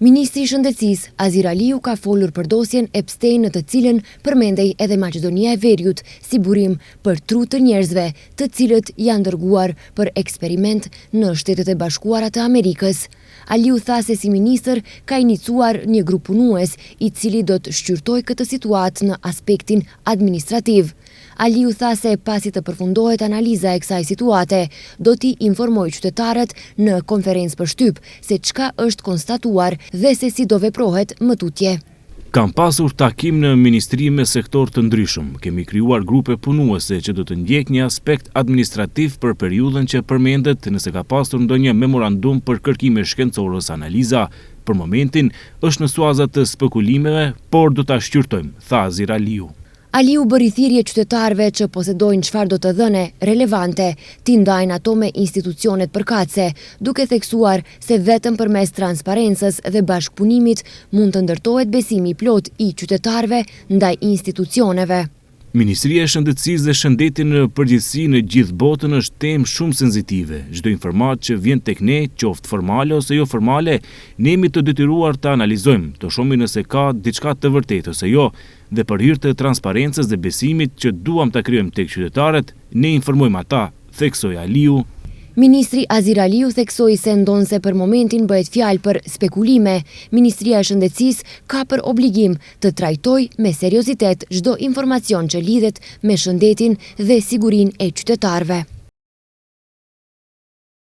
Ministri i Shëndetësisë Azir Aliu ka folur për dosjen Epstein në të cilën përmendej edhe Maqedonia e Veriut si burim për tru të njerëzve, të cilët janë dërguar për eksperiment në Shtetet e Bashkuara të Amerikës. Aliu tha se si ministër ka inicuar një grup punues i cili do të shqyrtojë këtë situatë në aspektin administrativ. Aliu tha se pasi të përfundohet analiza e kësaj situate, do t'i informoj qytetarët në konferencë për shtyp se çka është konstatuar dhe se si do veprohet më tutje. Kam pasur takim në ministri me sektor të ndryshëm. Kemi krijuar grupe punuese që do të ndjek një aspekt administrativ për periudhën që përmendet nëse ka pasur ndonjë memorandum për kërkime shkencore ose analiza. Për momentin është në suaza të spekulimeve, por do ta shqyrtojmë, tha Azir Aliu. Aliu bëri thirrje qytetarëve që posedojnë çfarë do të dhëne relevante, t'i ndajnë ato me institucionet përkatëse, duke theksuar se vetëm përmes transparencës dhe bashkëpunimit mund të ndërtohet besimi i plot i qytetarëve ndaj institucioneve. Ministria e Shëndetësisë dhe shëndeti në përgjithësi në gjithë botën është temë shumë senzitive. Çdo informatë që vjen tek ne, qoftë formale ose jo formale, ne jemi të detyruar të analizojmë, të shohim nëse ka diçka të vërtetë ose jo, dhe për hir të transparencës dhe besimit që duam ta krijojmë tek qytetarët, ne informojmë ata, theksoi Aliu. Ministri Azir Aliu theksoi se ndonse për momentin bëhet fjalë për spekulime, Ministria e Shëndetësisë ka për obligim të trajtojë me seriozitet çdo informacion që lidhet me shëndetin dhe sigurinë e qytetarëve.